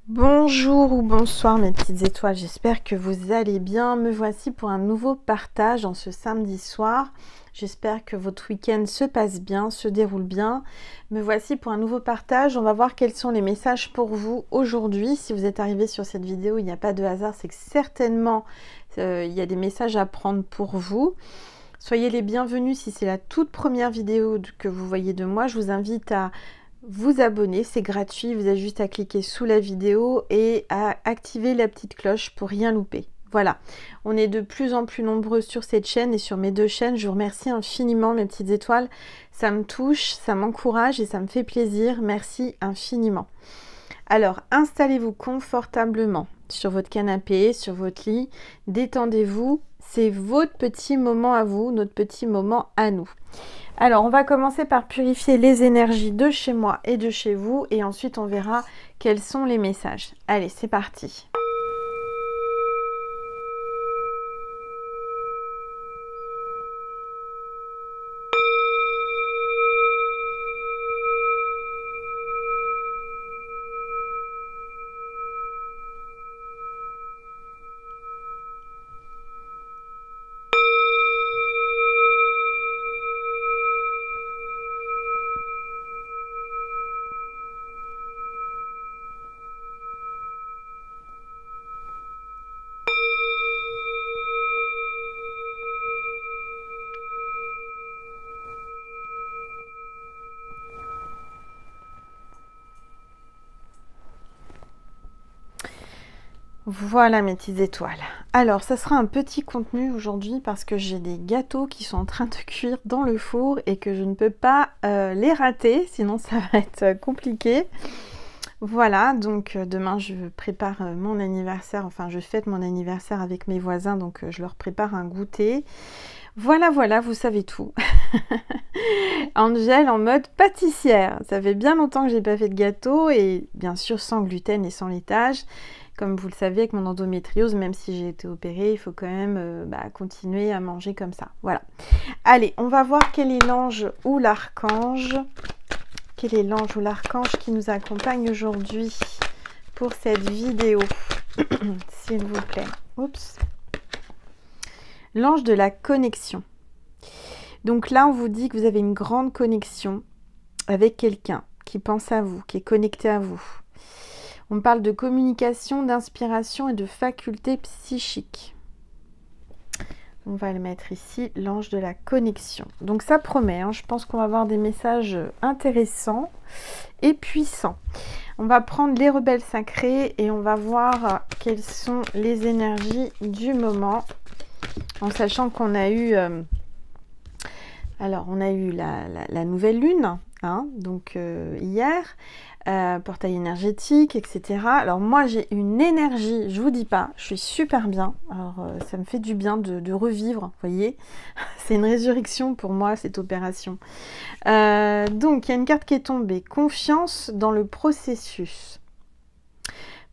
Bonjour ou bonsoir mes petites étoiles, j'espère que vous allez bien. Me voici pour un nouveau partage en ce samedi soir. J'espère que votre week-end se passe bien, se déroule bien. Me voici pour un nouveau partage. On va voir quels sont les messages pour vous aujourd'hui. Si vous êtes arrivé sur cette vidéo, il n'y a pas de hasard, c'est que certainement il y a des messages à prendre pour vous. Soyez les bienvenus si c'est la toute première vidéo que vous voyez de moi. Je vous invite à vous abonner, c'est gratuit, vous avez juste à cliquer sous la vidéo et à activer la petite cloche pour rien louper. Voilà, on est de plus en plus nombreux sur cette chaîne et sur mes deux chaînes. Je vous remercie infiniment mes petites étoiles, ça me touche, ça m'encourage et ça me fait plaisir. Merci infiniment. Alors, installez-vous confortablement sur votre canapé, sur votre lit, détendez-vous. C'est votre petit moment à vous, notre petit moment à nous. Alors, on va commencer par purifier les énergies de chez moi et de chez vous. Et ensuite, on verra quels sont les messages. Allez, c'est parti. Voilà mes petites étoiles. Alors, ça sera un petit contenu aujourd'hui parce que j'ai des gâteaux qui sont en train de cuire dans le four et que je ne peux pas les rater, sinon ça va être compliqué. Voilà, donc demain je prépare mon anniversaire, enfin je fête mon anniversaire avec mes voisins, donc je leur prépare un goûter. Voilà, voilà, vous savez tout. Angèle en mode pâtissière. Ça fait bien longtemps que j'ai pas fait de gâteau et bien sûr sans gluten et sans laitage. Comme vous le savez, avec mon endométriose, même si j'ai été opérée, il faut quand même continuer à manger comme ça. Voilà. Allez, on va voir quel est l'ange ou l'archange. Quel est l'ange ou l'archange qui nous accompagne aujourd'hui pour cette vidéo, s'il vous plaît. Oups. L'ange de la connexion. Donc là, on vous dit que vous avez une grande connexion avec quelqu'un qui pense à vous, qui est connecté à vous. On parle de communication, d'inspiration et de facultés psychiques. On va le mettre ici, l'ange de la connexion. Donc ça promet, hein, je pense qu'on va avoir des messages intéressants et puissants. On va prendre les rebelles sacrés et on va voir quelles sont les énergies du moment. En sachant qu'on a eu... alors, on a eu la nouvelle lune, hein, donc hier... portail énergétique, etc. Alors moi j'ai une énergie, je vous dis pas, je suis super bien. Alors ça me fait du bien de revivre, vous voyez. C'est une résurrection pour moi cette opération. Donc il y a une carte qui est tombée, confiance dans le processus.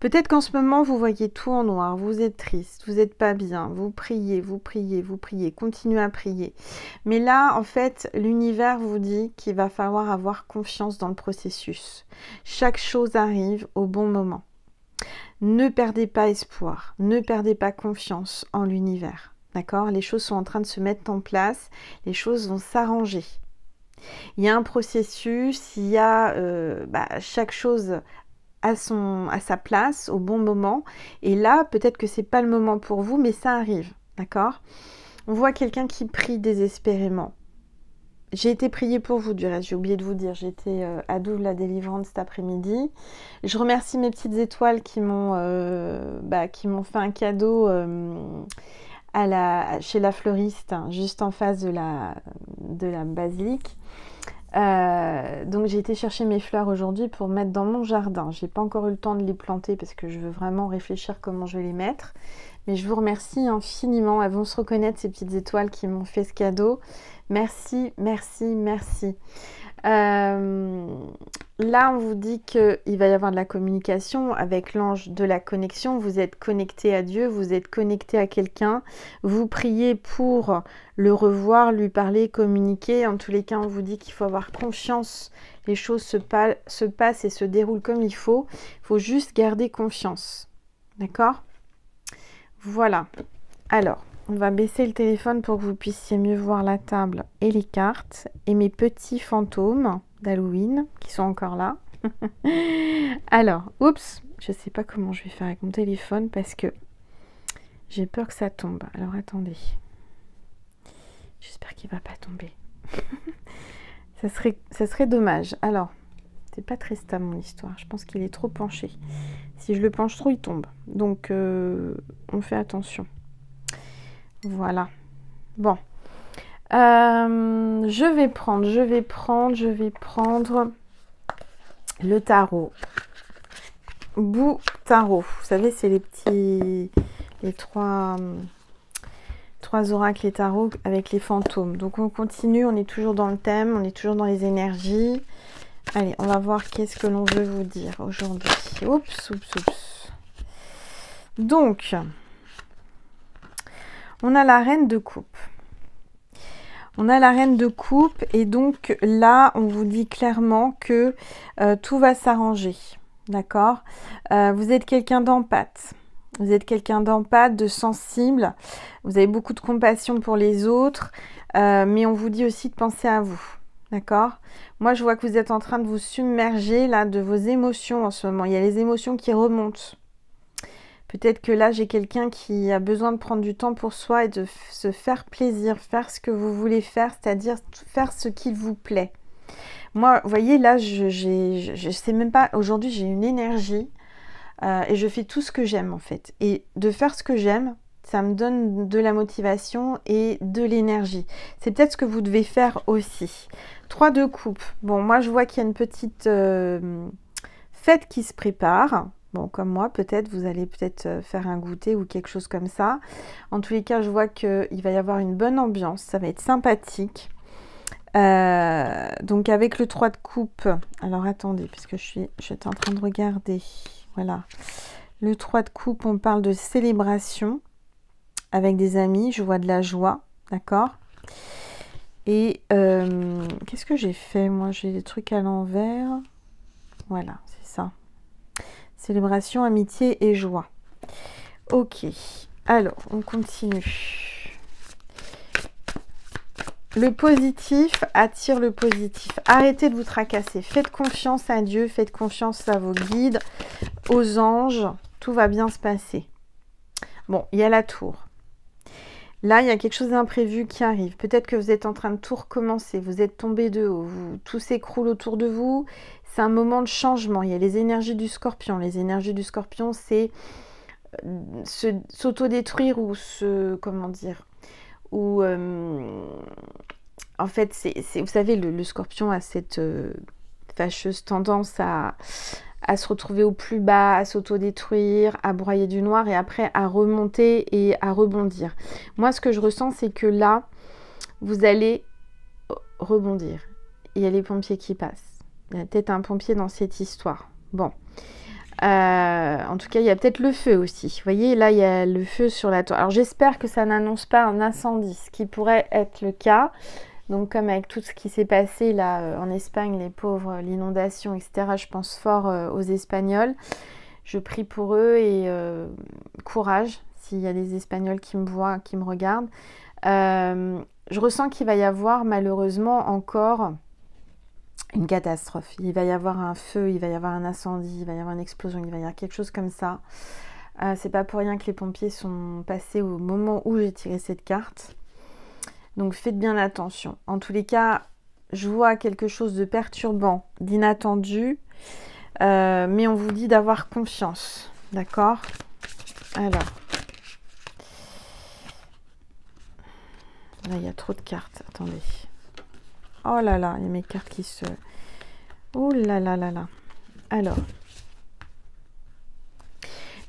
Peut-être qu'en ce moment, vous voyez tout en noir, vous êtes triste, vous n'êtes pas bien, vous priez, vous priez, vous priez, continuez à prier. Mais là, en fait, l'univers vous dit qu'il va falloir avoir confiance dans le processus. Chaque chose arrive au bon moment. Ne perdez pas espoir, ne perdez pas confiance en l'univers. D'accord? Les choses sont en train de se mettre en place, les choses vont s'arranger. Il y a un processus, il y a chaque chose... à sa place, au bon moment. Et là, peut-être que c'est pas le moment pour vous, mais ça arrive, d'accord? On voit quelqu'un qui prie désespérément. J'ai été priée pour vous, du reste, j'ai oublié de vous dire. J'étais à Douve la délivrante cet après-midi. Je remercie mes petites étoiles qui m'ont fait un cadeau chez la fleuriste, hein, juste en face de la basilique. Donc j'ai été chercher mes fleurs aujourd'hui pour mettre dans mon jardin. J'ai pas encore eu le temps de les planter parce que je veux vraiment réfléchir comment je vais les mettre. Mais je vous remercie infiniment. Elles vont se reconnaître, ces petites étoiles qui m'ont fait ce cadeau. Merci, merci, merci. Là, on vous dit qu'il va y avoir de la communication avec l'ange de la connexion. Vous êtes connecté à Dieu, vous êtes connecté à quelqu'un. Vous priez pour le revoir, lui parler, communiquer. En tous les cas, on vous dit qu'il faut avoir confiance. Les choses se passent et se déroulent comme il faut. Il faut juste garder confiance. D'accord? Voilà. Alors, on va baisser le téléphone pour que vous puissiez mieux voir la table et les cartes et mes petits fantômes d'Halloween qui sont encore là. Alors, oups, je ne sais pas comment je vais faire avec mon téléphone parce que j'ai peur que ça tombe. Alors, attendez. J'espère qu'il ne va pas tomber. ça serait dommage. Alors, c'est pas très stable mon histoire. Je pense qu'il est trop penché. Si je le penche trop, il tombe. Donc, on fait attention. Voilà. Bon. Je vais prendre le tarot. Bout tarot. Vous savez, c'est les trois oracles et tarots avec les fantômes. Donc on continue, on est toujours dans le thème, on est toujours dans les énergies. Allez, on va voir qu'est-ce que l'on veut vous dire aujourd'hui. Oups. Donc, on a la reine de coupe. Et donc là, on vous dit clairement que tout va s'arranger. D'accord? Vous êtes quelqu'un d'empathe. Vous êtes quelqu'un d'empathe, de sensible. Vous avez beaucoup de compassion pour les autres. Mais on vous dit aussi de penser à vous. D'accord? Moi, je vois que vous êtes en train de vous submerger là de vos émotions en ce moment. Il y a les émotions qui remontent. Peut-être que là, j'ai quelqu'un qui a besoin de prendre du temps pour soi et de se faire plaisir, faire ce que vous voulez faire, c'est-à-dire faire ce qu'il vous plaît. Moi, vous voyez, là, je sais même pas, aujourd'hui, j'ai une énergie et je fais tout ce que j'aime, en fait. Et de faire ce que j'aime, ça me donne de la motivation et de l'énergie. C'est peut-être ce que vous devez faire aussi. 3 de coupe. Bon, moi, je vois qu'il y a une petite fête qui se prépare. Bon, comme moi, peut-être, vous allez peut-être faire un goûter ou quelque chose comme ça. En tous les cas, je vois qu'il va y avoir une bonne ambiance. Ça va être sympathique. Donc, avec le 3 de coupe... Alors, attendez, puisque j'étais en train de regarder. Voilà. Le 3 de coupe, on parle de célébration avec des amis. Je vois de la joie. D'accord? Et qu'est-ce que j'ai fait? Moi, j'ai des trucs à l'envers. Voilà, c'est ça. Célébration, amitié et joie. Ok, alors on continue. Le positif attire le positif. Arrêtez de vous tracasser. Faites confiance à Dieu, faites confiance à vos guides, aux anges. Tout va bien se passer. Bon, il y a la tour. Là, il y a quelque chose d'imprévu qui arrive. Peut-être que vous êtes en train de tout recommencer. Vous êtes tombé de haut. Tout s'écroule autour de vous. C'est un moment de changement. Il y a les énergies du scorpion. Les énergies du scorpion, c'est s'autodétruire ou comment dire, ou en fait, vous savez, le scorpion a cette fâcheuse tendance à se retrouver au plus bas, à s'autodétruire, à broyer du noir et après à remonter et à rebondir. Moi, ce que je ressens, c'est que là, vous allez rebondir. Il y a les pompiers qui passent. Il y a peut-être un pompier dans cette histoire. Bon. En tout cas, il y a peut-être le feu aussi. Vous voyez, là, il y a le feu sur la tour. Alors, j'espère que ça n'annonce pas un incendie, ce qui pourrait être le cas. Donc, comme avec tout ce qui s'est passé là en Espagne, les pauvres, l'inondation, etc., je pense fort aux Espagnols. Je prie pour eux et courage s'il y a des Espagnols qui me voient, qui me regardent. Je ressens qu'il va y avoir malheureusement encore une catastrophe. Il va y avoir un feu, il va y avoir un incendie, il va y avoir une explosion, il va y avoir quelque chose comme ça. C'est pas pour rien que les pompiers sont passés au moment où j'ai tiré cette carte. Donc faites bien attention. En tous les cas, je vois quelque chose de perturbant, d'inattendu, mais on vous dit d'avoir confiance. D'accord? Alors. Là, il y a trop de cartes. Attendez. Oh là là, il y a mes cartes qui se... Oh là là là là. Alors.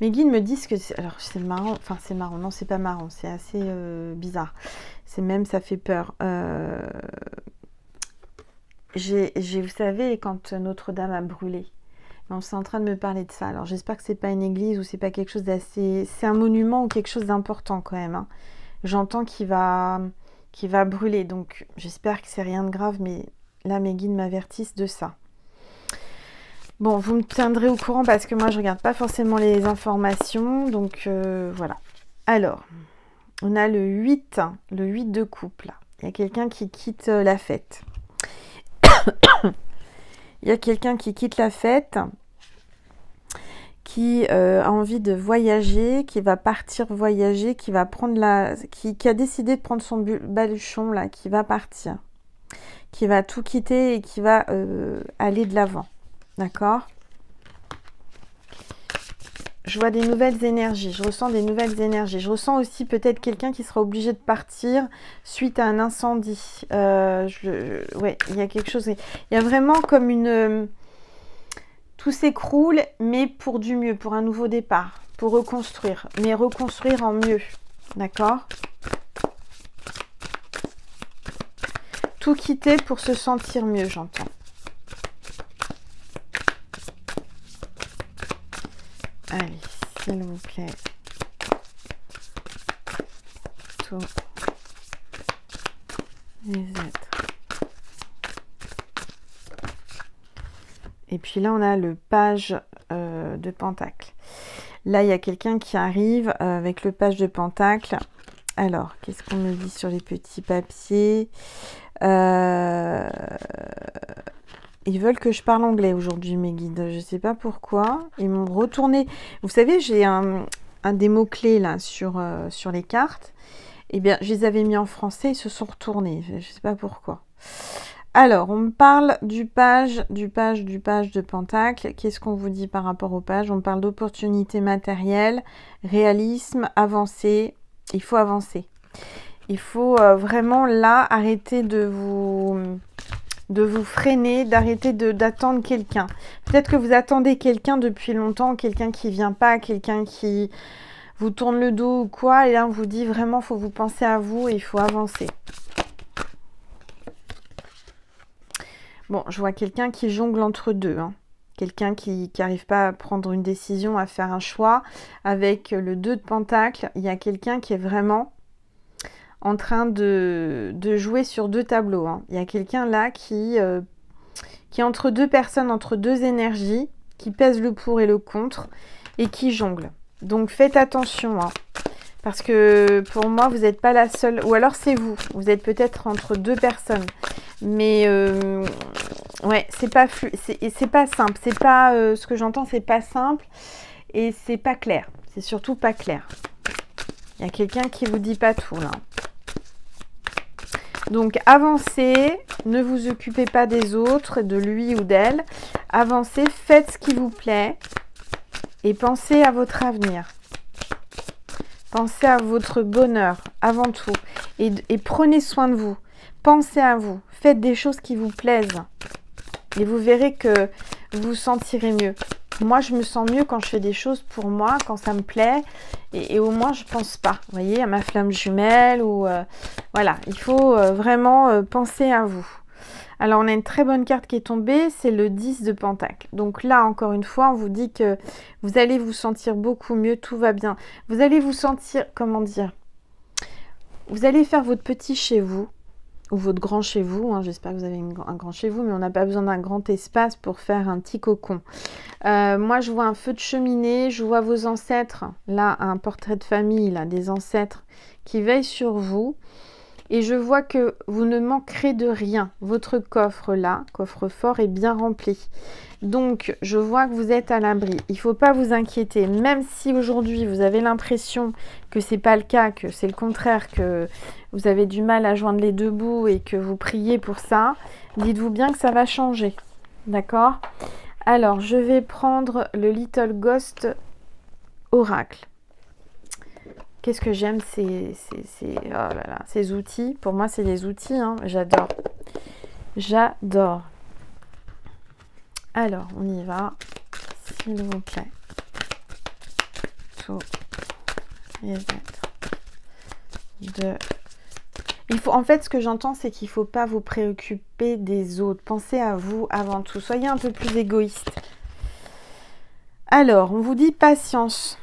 Mes guides me disent que... Alors, c'est marrant. Enfin, c'est marrant. Non, c'est pas marrant. C'est assez bizarre. C'est même, ça fait peur. vous savez, quand Notre-Dame a brûlé, on est en train de me parler de ça. Alors j'espère que c'est pas une église ou c'est pas quelque chose d'assez... C'est un monument ou quelque chose d'important quand même. Hein. J'entends qu'il va brûler, donc j'espère que c'est rien de grave, mais là mes guides m'avertissent de ça. Bon, vous me tiendrez au courant parce que moi je regarde pas forcément les informations, donc voilà. Alors, on a le 8 de coupe là. Il y a quelqu'un qui quitte la fête. Il y a quelqu'un qui quitte la fête, qui a envie de voyager, qui va partir voyager, qui va prendre qui a décidé de prendre son baluchon là, qui va partir, qui va tout quitter et qui va aller de l'avant. D'accord ? Je vois des nouvelles énergies, je ressens des nouvelles énergies. Je ressens aussi peut-être quelqu'un qui sera obligé de partir suite à un incendie. Ouais, il y a quelque chose. Il y a vraiment comme une... Tout s'écroule, mais pour du mieux, pour un nouveau départ, pour reconstruire, mais reconstruire en mieux. D'accord ? Tout quitter pour se sentir mieux, j'entends. Allez, s'il vous plaît. Tous les êtres. Et puis là, on a le page de Pentacle. Là, il y a quelqu'un qui arrive avec le page de Pentacle. Alors, qu'est-ce qu'on me dit sur les petits papiers ? Ils veulent que je parle anglais aujourd'hui, mes guides. Je ne sais pas pourquoi. Ils m'ont retourné. Vous savez, j'ai un des mots-clés là sur les cartes. Eh bien, je les avais mis en français, ils se sont retournés. Je ne sais pas pourquoi. Alors, on me parle du page de Pentacle. Qu'est-ce qu'on vous dit par rapport au page ? On parle d'opportunités matérielles, réalisme, avancer. Il faut avancer. Il faut vraiment là arrêter de vous freiner, d'arrêter d'attendre quelqu'un. Peut-être que vous attendez quelqu'un depuis longtemps, quelqu'un qui vient pas, quelqu'un qui vous tourne le dos ou quoi. Et là, on vous dit vraiment, il faut vous penser à vous et il faut avancer. Bon, je vois quelqu'un qui jongle entre deux. Hein. Quelqu'un qui n'arrive pas à prendre une décision, à faire un choix. Avec le 2 de Pentacle, il y a quelqu'un qui est vraiment en train de jouer sur 2 tableaux. Hein. Il y a quelqu'un là qui est entre 2 personnes, entre 2 énergies, qui pèse le pour et le contre et qui jongle. Donc faites attention, hein, parce que pour moi, vous n'êtes pas la seule, ou alors c'est vous. Vous êtes peut-être entre 2 personnes. Mais ouais, c'est pas simple. C'est pas ce que j'entends, c'est pas simple et c'est pas clair. C'est surtout pas clair. Il y a quelqu'un qui vous dit pas tout là. Donc avancez, ne vous occupez pas des autres, de lui ou d'elle. Avancez, faites ce qui vous plaît et pensez à votre avenir. Pensez à votre bonheur avant tout et prenez soin de vous. Pensez à vous, faites des choses qui vous plaisent et vous verrez que vous vous sentirez mieux. Moi, je me sens mieux quand je fais des choses pour moi, quand ça me plaît et au moins je pense pas, vous voyez, à ma flamme jumelle ou voilà, il faut vraiment penser à vous. Alors, on a une très bonne carte qui est tombée, c'est le 10 de Pentacle. Donc là, encore une fois, on vous dit que vous allez vous sentir beaucoup mieux, tout va bien. Vous allez vous sentir, comment dire, vous allez faire votre petit chez vous, ou votre grand chez vous, hein. J'espère que vous avez un grand chez vous, mais on n'a pas besoin d'un grand espace pour faire un petit cocon. Moi, je vois un feu de cheminée, je vois vos ancêtres, là, un portrait de famille, là, des ancêtres qui veillent sur vous. Et je vois que vous ne manquerez de rien. Votre coffre là, coffre-fort, est bien rempli. Donc, je vois que vous êtes à l'abri. Il ne faut pas vous inquiéter. Même si aujourd'hui, vous avez l'impression que ce n'est pas le cas, que c'est le contraire, que vous avez du mal à joindre les 2 bouts et que vous priez pour ça, dites-vous bien que ça va changer. D'accord ? Alors, je vais prendre le Little Ghost Oracle. Qu'est-ce que j'aime oh là là, ces outils. Pour moi, c'est des outils. Hein. J'adore. J'adore. Alors, on y va. S'il vous plaît. Tous les êtres de... Il faut, en fait, ce que j'entends, c'est qu'il ne faut pas vous préoccuper des autres. Pensez à vous avant tout. Soyez un peu plus égoïste. Alors, on vous dit patience.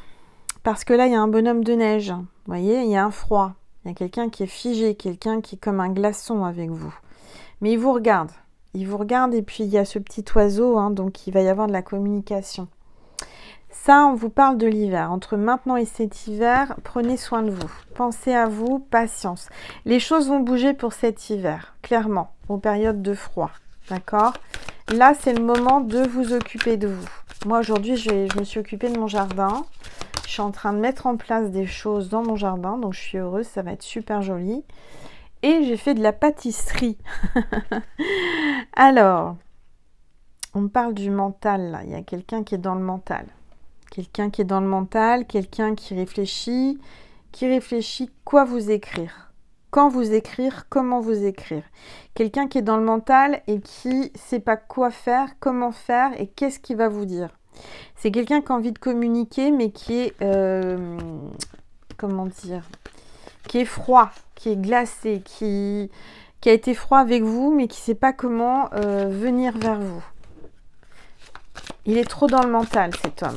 Parce que là, il y a un bonhomme de neige. Vous voyez, il y a un froid. Il y a quelqu'un qui est figé, quelqu'un qui est comme un glaçon avec vous. Mais il vous regarde. Il vous regarde et puis il y a ce petit oiseau, hein, donc il va y avoir de la communication. Ça, on vous parle de l'hiver. Entre maintenant et cet hiver, prenez soin de vous. Pensez à vous, patience. Les choses vont bouger pour cet hiver, clairement, aux périodes de froid. D'accord? Là, c'est le moment de vous occuper de vous. Moi, aujourd'hui, je me suis occupée de mon jardin. Je suis en train de mettre en place des choses dans mon jardin, donc je suis heureuse, ça va être super joli. Et j'ai fait de la pâtisserie. Alors, on me parle du mental, là. Il y a quelqu'un qui est dans le mental. Quelqu'un qui est dans le mental, quelqu'un qui réfléchit quoi vous écrire, quand vous écrire, comment vous écrire. Quelqu'un qui est dans le mental et qui ne sait pas quoi faire, comment faire et qu'est-ce qu'il va vous dire. C'est quelqu'un qui a envie de communiquer mais qui est, comment dire, qui est froid, qui est glacé, qui a été froid avec vous mais qui ne sait pas comment venir vers vous. Il est trop dans le mental, cet homme.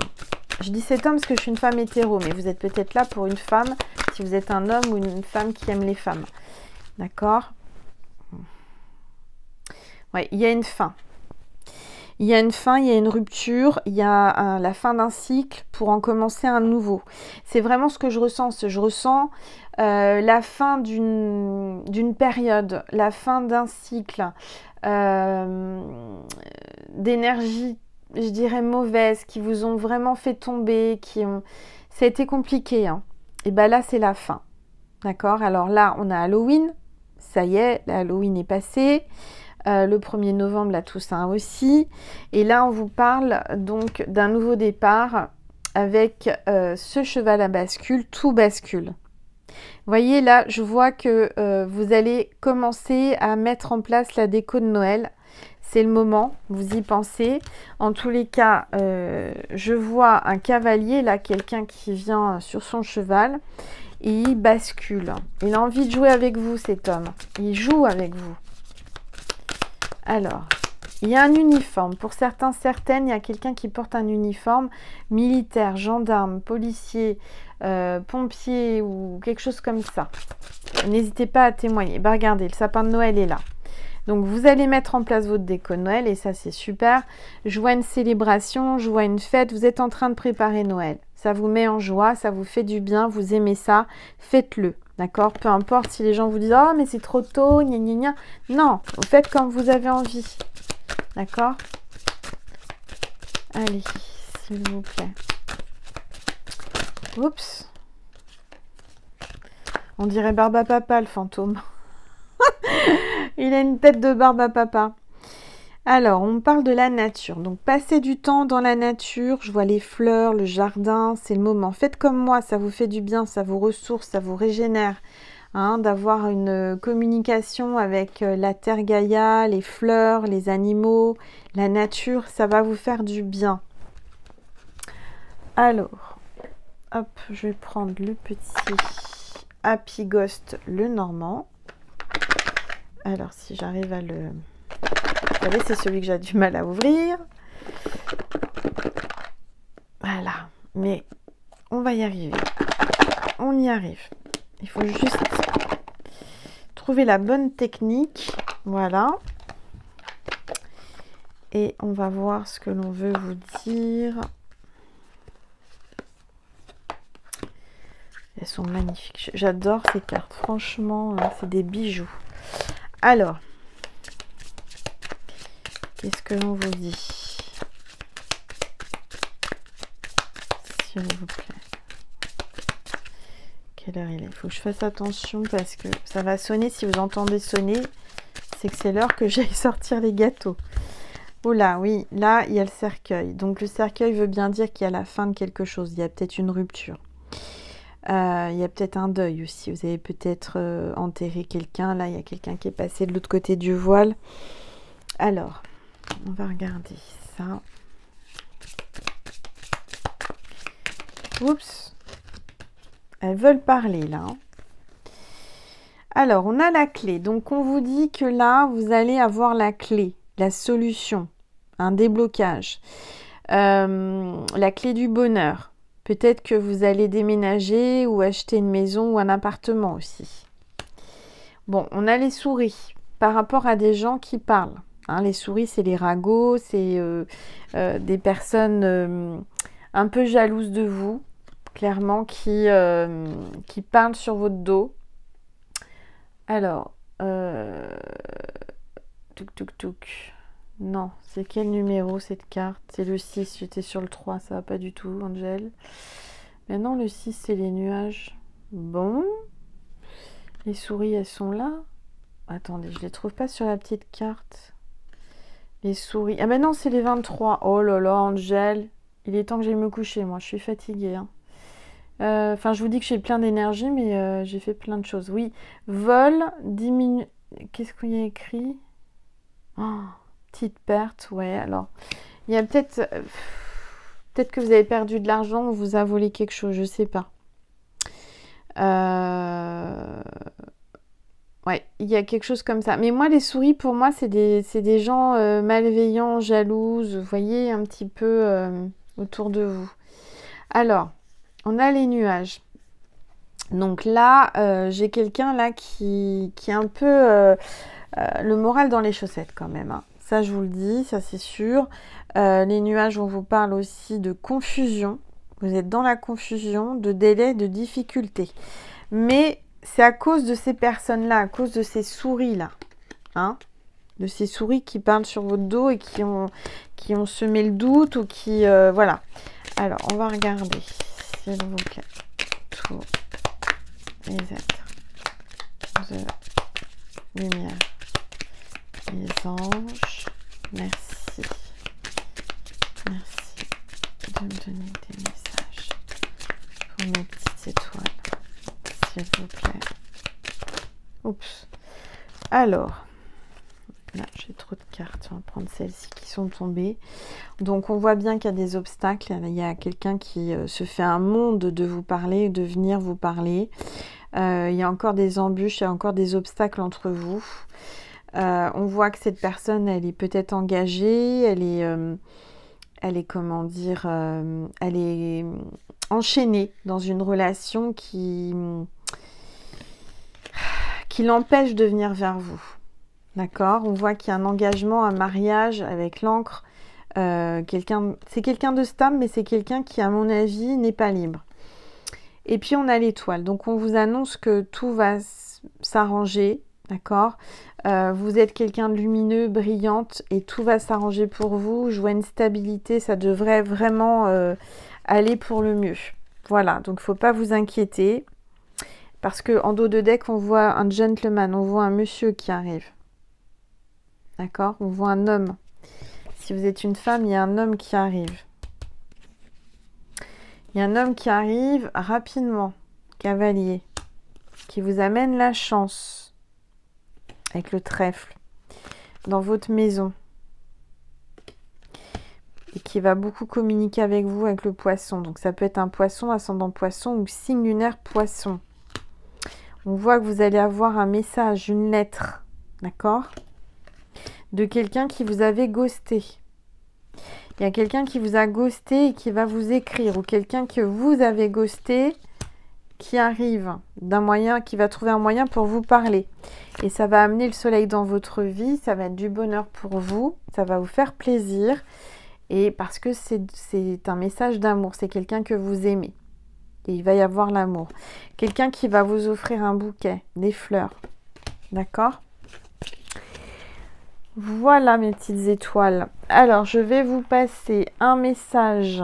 Je dis cet homme parce que je suis une femme hétéro, mais vous êtes peut-être là pour une femme, si vous êtes un homme ou une femme qui aime les femmes. D'accord? Ouais, il y a une fin. Il y a une fin, il y a une rupture, il y a la fin d'un cycle pour en commencer un nouveau. C'est vraiment ce que je ressens. Je ressens la fin d'une période, la fin d'un cycle, d'énergie, je dirais mauvaise, qui vous ont vraiment fait tomber, ça a été compliqué, hein. Et bien là, c'est la fin. D'accord? Alors là, on a Halloween. Ça y est, Halloween est passé. Le 1er novembre, la Toussaint aussi. Et là, on vous parle donc d'un nouveau départ avec ce cheval à bascule. Tout bascule. Vous voyez, là, je vois que vous allez commencer à mettre en place la déco de Noël. C'est le moment, vous y pensez. En tous les cas, je vois un cavalier, là, quelqu'un qui vient sur son cheval et il bascule. Il a envie de jouer avec vous, cet homme. Il joue avec vous. Alors, il y a un uniforme. Pour certains, certaines, il y a quelqu'un qui porte un uniforme militaire, gendarme, policier, pompier ou quelque chose comme ça. N'hésitez pas à témoigner. Bah, regardez, le sapin de Noël est là. Donc, vous allez mettre en place votre déco de Noël et ça, c'est super. Je vois une célébration, je vois une fête. Vous êtes en train de préparer Noël. Ça vous met en joie, ça vous fait du bien, vous aimez ça. Faites-le, d'accord? Peu importe si les gens vous disent « Oh, mais c'est trop tôt, gna gna gna ». Non, vous faites comme vous avez envie. D'accord? Allez, s'il vous plaît. Oups. On dirait Barbe à Papa, le fantôme. Il a une tête de Barbe à Papa. Alors, on parle de la nature. Donc, passez du temps dans la nature. Je vois les fleurs, le jardin, c'est le moment. Faites comme moi, ça vous fait du bien, ça vous ressource, ça vous régénère. Hein, d'avoir une communication avec la terre Gaïa, les fleurs, les animaux, la nature, ça va vous faire du bien. Alors, hop, je vais prendre le petit Happy Ghost, le normand. Alors, si j'arrive à le... Vous savez, c'est celui que j'ai du mal à ouvrir. Voilà. Mais on va y arriver. On y arrive. Il faut juste trouver la bonne technique. Voilà. Et on va voir ce que l'on veut vous dire. Elles sont magnifiques. J'adore ces cartes. Franchement, c'est des bijoux. Alors, qu'est-ce que l'on vous dit? S'il vous plaît. Quelle heure il est? Il faut que je fasse attention parce que ça va sonner. Si vous entendez sonner, c'est que c'est l'heure que j'aille sortir les gâteaux. Oh là, oui, là, il y a le cercueil. Donc, le cercueil veut bien dire qu'il y a la fin de quelque chose. Il y a peut-être une rupture. Il y a peut-être un deuil aussi. Vous avez peut-être enterré quelqu'un. Là, il y a quelqu'un qui est passé de l'autre côté du voile. Alors, on va regarder ça. Oups. Elles veulent parler, là. Alors, on a la clé. Donc, on vous dit que là, vous allez avoir la clé, la solution, un déblocage, la clé du bonheur. Peut-être que vous allez déménager ou acheter une maison ou un appartement aussi. Bon, on a les souris par rapport à des gens qui parlent. Hein, les souris, c'est les ragots, c'est des personnes un peu jalouses de vous, clairement, qui parlent sur votre dos. Alors, touk touk touk. Non, c'est quel numéro cette carte? C'est le 6, j'étais sur le 3, ça va pas du tout, Angel. Maintenant, le 6, c'est les nuages. Bon. Les souris, elles sont là. Attendez, je les trouve pas sur la petite carte. Les souris. Ah ben non, c'est les 23. Oh là là, Angel. Il est temps que j'aille me coucher, moi, je suis fatiguée. Hein. Enfin, je vous dis que j'ai plein d'énergie, mais j'ai fait plein de choses. Oui, vol, diminue... Qu'est-ce qu'il y a écrit? Oh, petite perte, ouais, alors... Il y a peut-être... peut-être que vous avez perdu de l'argent ou vous a volé quelque chose, je sais pas. Ouais, il y a quelque chose comme ça. Mais moi, les souris, pour moi, c'est des gens malveillants, jalouses, vous voyez, un petit peu autour de vous. Alors... On a les nuages. Donc là, j'ai quelqu'un là qui est un peu le moral dans les chaussettes quand même. Hein. Ça, je vous le dis, ça c'est sûr. Les nuages, on vous parle aussi de confusion. Vous êtes dans la confusion, de délai, de difficulté. Mais c'est à cause de ces personnes-là, à cause de ces souris-là. Hein, de ces souris qui parlent sur votre dos et qui ont semé le doute ou qui... voilà. Alors, on va regarder. S'il vous plaît, tous les êtres de lumière, les anges, merci de me donner des messages pour mes petites étoiles, s'il vous plaît. Oups. Alors, là j'ai trop de cartes, on va prendre celles-ci qui sont tombées. Donc on voit bien qu'il y a des obstacles, il y a quelqu'un qui se fait un monde de vous parler, de venir vous parler. Il y a encore des embûches, il y a encore des obstacles entre vous. On voit que cette personne, elle est peut-être engagée, elle est comment dire, elle est enchaînée dans une relation qui l'empêche de venir vers vous. D'accord? On voit qu'il y a un engagement, un mariage avec l'encre. C'est quelqu'un de stable, mais c'est quelqu'un qui, à mon avis, n'est pas libre. Et puis, on a l'étoile. Donc, on vous annonce que tout va s'arranger. D'accord? Vous êtes quelqu'un de lumineux, brillante, et tout va s'arranger pour vous. Je vois une stabilité. Ça devrait vraiment aller pour le mieux. Voilà. Donc, il ne faut pas vous inquiéter. Parce qu'en dos de deck, on voit un gentleman. On voit un monsieur qui arrive. D'accord? On voit un homme. Si vous êtes une femme, il y a un homme qui arrive. Il y a un homme qui arrive rapidement, cavalier, qui vous amène la chance avec le trèfle dans votre maison et qui va beaucoup communiquer avec vous avec le poisson. Donc ça peut être un poisson, ascendant poisson ou signe lunaire poisson. On voit que vous allez avoir un message, une lettre, d'accord ? De quelqu'un qui vous avait ghosté. Il y a quelqu'un qui vous a ghosté et qui va vous écrire, ou quelqu'un que vous avez ghosté qui arrive d'un moyen, qui va trouver un moyen pour vous parler. Et ça va amener le soleil dans votre vie, ça va être du bonheur pour vous, ça va vous faire plaisir. Et parce que c'est un message d'amour, c'est quelqu'un que vous aimez. Et il va y avoir l'amour. Quelqu'un qui va vous offrir un bouquet, des fleurs. D'accord ? Voilà mes petites étoiles. Alors, je vais vous passer un message,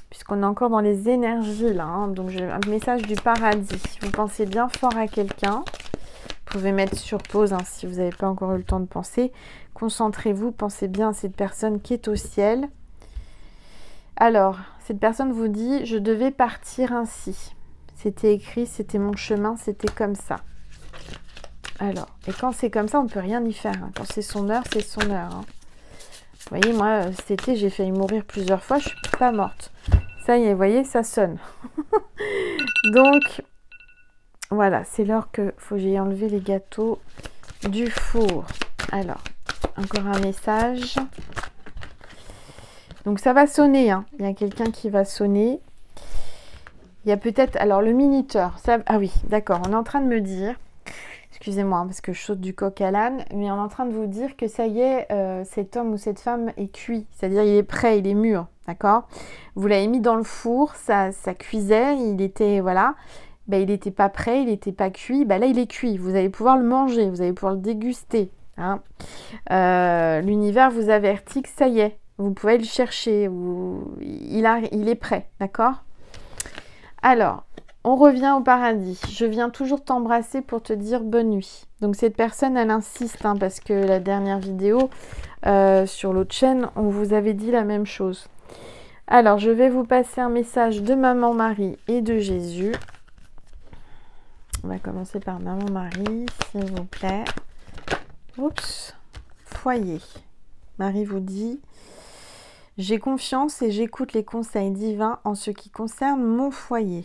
puisqu'on est encore dans les énergies là. Hein, donc, j'ai un message du paradis. Vous pensez bien fort à quelqu'un. Vous pouvez mettre sur pause hein, si vous n'avez pas encore eu le temps de penser. Concentrez-vous, pensez bien à cette personne qui est au ciel. Alors, cette personne vous dit « Je devais partir ainsi. C'était écrit, c'était mon chemin, c'était comme ça. » Alors, et quand c'est comme ça, on ne peut rien y faire. Hein. Quand c'est son heure, c'est son heure. Hein. Vous voyez, moi, cet été, j'ai failli mourir plusieurs fois. Je ne suis pas morte. Ça y est, vous voyez, ça sonne. Donc, Voilà, c'est l'heure que faut que j'aille enlever les gâteaux du four. Alors, encore un message. Donc ça va sonner, hein. Il y a quelqu'un qui va sonner. Il y a peut-être... Alors le minuteur, ça... Ah oui, d'accord, on est en train de me dire... Excusez-moi, parce que je saute du coq à l'âne, mais on est en train de vous dire que ça y est, cet homme ou cette femme est cuit. C'est-à-dire il est prêt, il est mûr, d'accord? Vous l'avez mis dans le four, ça cuisait, il était... Voilà. Ben, il n'était pas prêt, il n'était pas cuit. Ben, là, il est cuit. Vous allez pouvoir le manger, vous allez pouvoir le déguster. Hein. L'univers vous avertit que ça y est, vous pouvez le chercher. Il est prêt, d'accord? Alors, on revient au paradis. Je viens toujours t'embrasser pour te dire bonne nuit. Donc, cette personne, elle insiste, hein, parce que la dernière vidéo sur l'autre chaîne, on vous avait dit la même chose. Alors, je vais vous passer un message de Maman Marie et de Jésus. On va commencer par Maman Marie, s'il vous plaît. Oups, foyer. Marie vous dit, j'ai confiance et j'écoute les conseils divins en ce qui concerne mon foyer.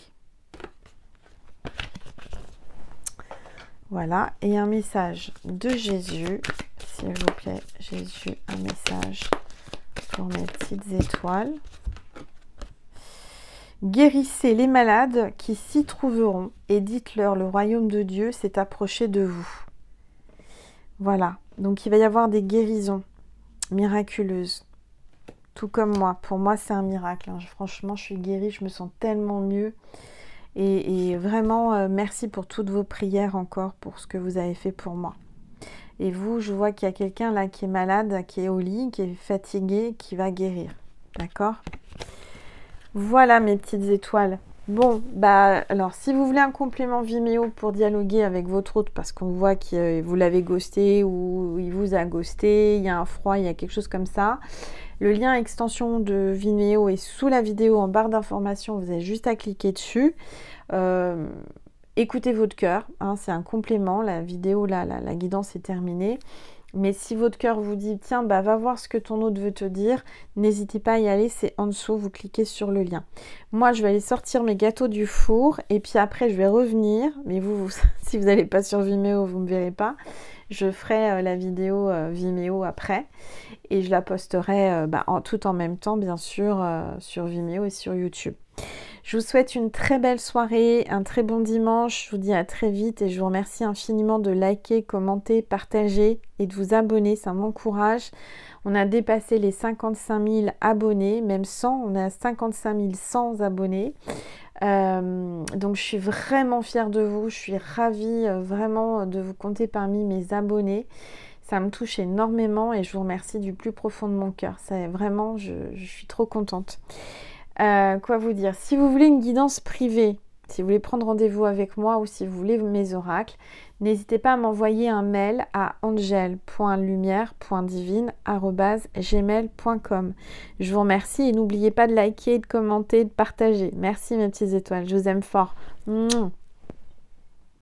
Voilà, et un message de Jésus, s'il vous plaît, Jésus, un message pour mes petites étoiles. Guérissez les malades qui s'y trouveront et dites-leur le royaume de Dieu s'est approché de vous. Voilà, donc il va y avoir des guérisons miraculeuses, tout comme moi. Pour moi, c'est un miracle. Hein. Franchement, je suis guérie, je me sens tellement mieux. Et vraiment, merci pour toutes vos prières encore, pour ce que vous avez fait pour moi. Et vous, je vois qu'il y a quelqu'un là qui est malade, qui est au lit, qui est fatigué, qui va guérir. D'accord ? Voilà mes petites étoiles. Bon, bah alors si vous voulez un complément Vimeo pour dialoguer avec votre hôte parce qu'on voit que vous l'avez ghosté ou il vous a ghosté, il y a un froid, il y a quelque chose comme ça, le lien extension de Vimeo est sous la vidéo en barre d'information, vous avez juste à cliquer dessus. Écoutez votre cœur, hein, c'est un complément, la vidéo, la guidance est terminée. Mais si votre cœur vous dit, tiens, bah, va voir ce que ton hôte veut te dire, n'hésitez pas à y aller, c'est en dessous, vous cliquez sur le lien. Moi, je vais aller sortir mes gâteaux du four, et puis après, je vais revenir, mais vous si vous n'allez pas sur Vimeo, vous ne me verrez pas. Je ferai la vidéo Vimeo après, et je la posterai tout en même temps, bien sûr, sur Vimeo et sur YouTube. Je vous souhaite une très belle soirée, un très bon dimanche, je vous dis à très vite et je vous remercie infiniment de liker, commenter, partager et de vous abonner, ça m'encourage. On a dépassé les 55 000 abonnés, même 100, on est à 55 100 abonnés. Donc je suis vraiment fière de vous, je suis ravie vraiment de vous compter parmi mes abonnés. Ça me touche énormément et je vous remercie du plus profond de mon cœur. C'est vraiment, je suis trop contente. Quoi vous dire? Si vous voulez une guidance privée, si vous voulez prendre rendez-vous avec moi ou si vous voulez mes oracles, n'hésitez pas à m'envoyer un mail à angel.lumière.divine@gmail.com. Je vous remercie et n'oubliez pas de liker, de commenter, de partager. Merci mes petites étoiles, je vous aime fort. Mouah.